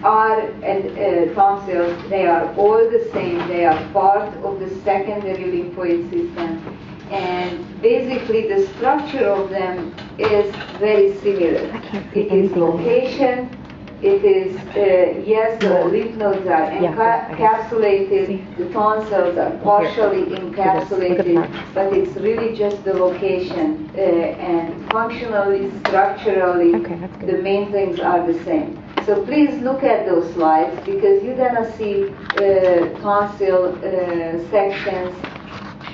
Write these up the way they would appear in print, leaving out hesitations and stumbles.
are, and tonsils, they are all the same. They are part of the secondary lymphoid system. And basically the structure of them is very similar. It is location, it is, yes, the lymph nodes are encapsulated, the tonsils are partially encapsulated, but it's really just the location, and functionally, structurally, the main things are the same. So please look at those slides, because you're going to see tonsil sections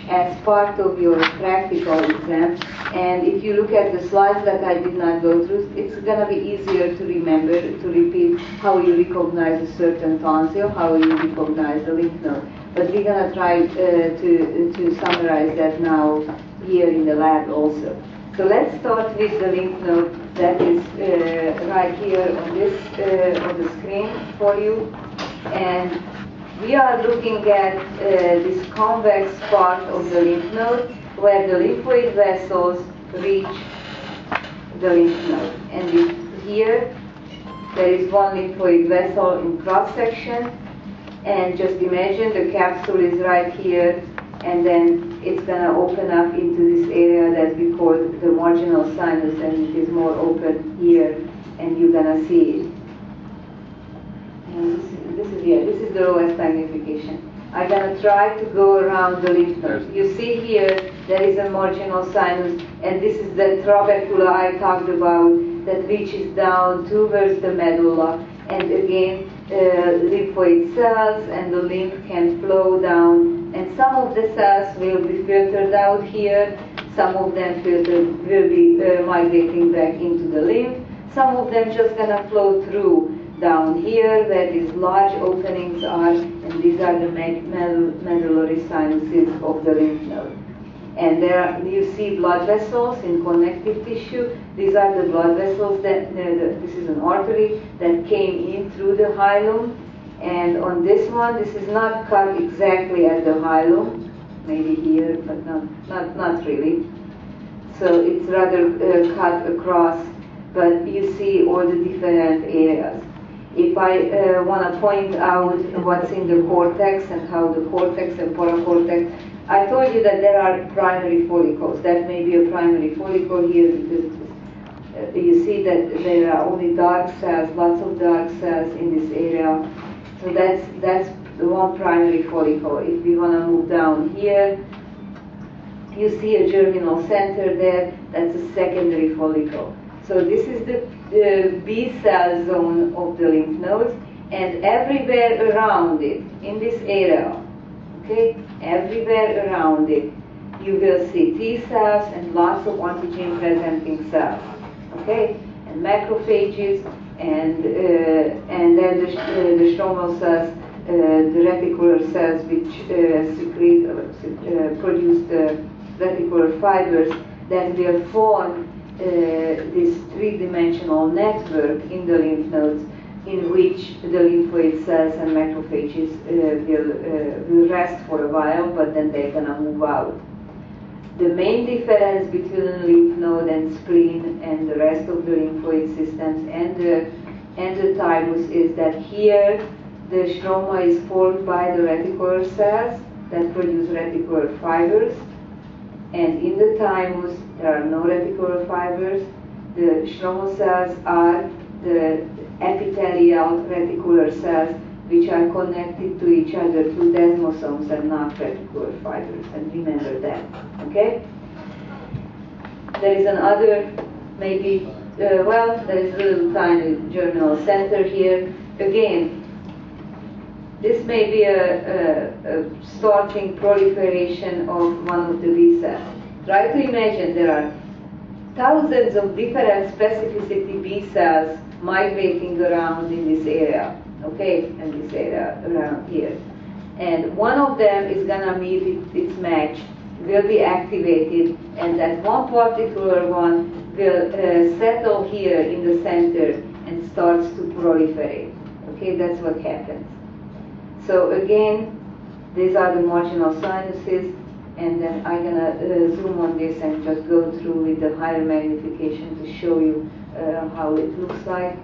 as part of your practical exam. And if you look at the slides that I did not go through, it's going to be easier to remember, to repeat how you recognize a certain tonsil, how you recognize the lymph node. But we're going to try to summarize that now here in the lab also. So let's start with the lymph node that is right here on this on the screen for you. And we are looking at this convex part of the lymph node where the lymphoid vessels reach the lymph node. And here there is one lymphoid vessel in cross section, and just imagine the capsule is right here, and then it's going to open up into this area that we call the marginal sinus, and it is more open here, and you're going to see it. And this is the lowest magnification. I'm going to try to go around the lymph node. You see here there is a marginal sinus, and this is the trabecula I talked about that reaches down towards the medulla, and again lymphoid cells and the lymph can flow down, and some of the cells will be filtered out here, some of them will be migrating back into the lymph, some of them just gonna flow through down here where these large openings are, and these are the medullary sinuses of the lymph node. And there you see blood vessels in connective tissue. These are the blood vessels that, this is an artery that came in through the hilum. And on this one, this is not cut exactly at the hilum, maybe here, but not really. So it's rather cut across, but you see all the different areas. If I want to point out what's in the cortex and how the cortex and paracortex, I told you that there are primary follicles. That may be a primary follicle here because you see that there are only dark cells, lots of dark cells in this area. So that's the one primary follicle. If we want to move down here, you see a germinal center there. That's a secondary follicle. So this is the B cell zone of the lymph nodes, and everywhere around it, in this area, okay, everywhere around it, you will see T cells and lots of antigen-presenting cells, okay, and macrophages, and then the stromal cells, the reticular cells which produce the reticular fibers that will form this three-dimensional network in the lymph nodes, in which the lymphoid cells and macrophages will rest for a while, but then they're going to move out. The main difference between the lymph node and spleen and the rest of the lymphoid systems and the thymus is that here the stroma is formed by the reticular cells that produce reticular fibers, and in the thymus there are no reticular fibers. The stromal cells are the epithelial reticular cells which are connected to each other through desmosomes and not reticular fibers, and remember that, okay? There is another, maybe, well, there is a little tiny germinal center here. Again, this may be a starting proliferation of one of the B cells. Try to imagine there are thousands of different specificity B cells migrating around in this area, okay, in this area around here. And one of them is going to meet its match, will be activated, and that one particular one will settle here in the center and starts to proliferate. Okay, that's what happens. So again, these are the marginal sinuses, and then I'm going to zoom on this and just go through with the higher magnification to show you how it looks like.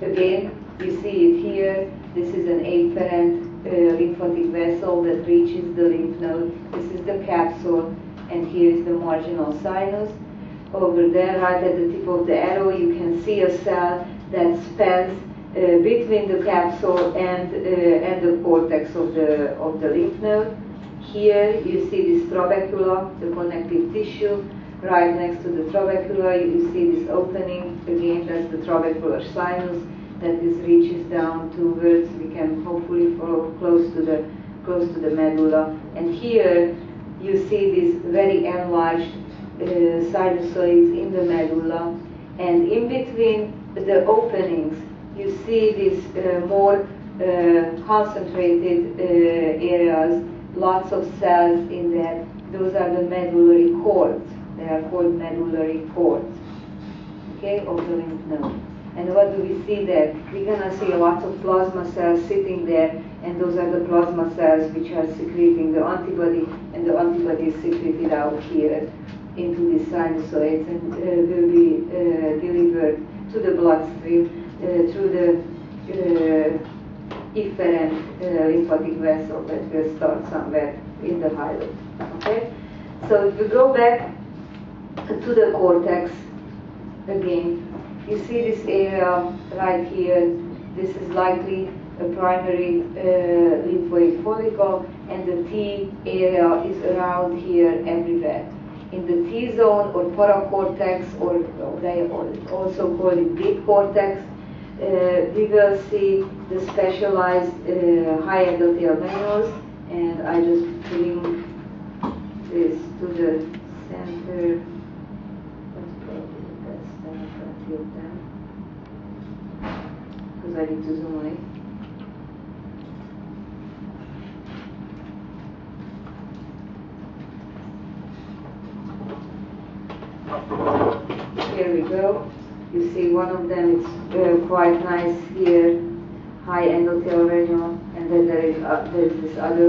Again, you see it here. This is an afferent lymphatic vessel that reaches the lymph node. This is the capsule, and here is the marginal sinus. Over there, right at the tip of the arrow, you can see a cell that spans between the capsule and the cortex of the lymph node. Here you see this trabecula, the connective tissue. Right next to the trabecula, you see this opening. Again, that's the trabecular sinus that this reaches down towards. We can hopefully follow close to the medulla. And here you see these very enlarged sinusoids in the medulla. And in between the openings, you see these more concentrated areas, lots of cells in there. Those are the medullary cords. They are called medullary cords, okay, of the lymph node. And what do we see there? We're going to see lots of plasma cells sitting there, and those are the plasma cells which are secreting the antibody, and the antibody is secreted out here into the sinusoids and will be delivered to the bloodstream through the efferent lymphatic vessel that will start somewhere in the hilum. Okay? So if you go back to the cortex again, you see this area right here. This is likely a primary lymphoid follicle, and the T area is around here everywhere. In the T zone or paracortex, or they also call it deep cortex, we will see the specialized high endothelial granules, and I just bring this to the center. That's probably the best plenty of them, because I need to zoom in. Here we go. You see one of them is quite nice here, high endothelial granule, and then there is this other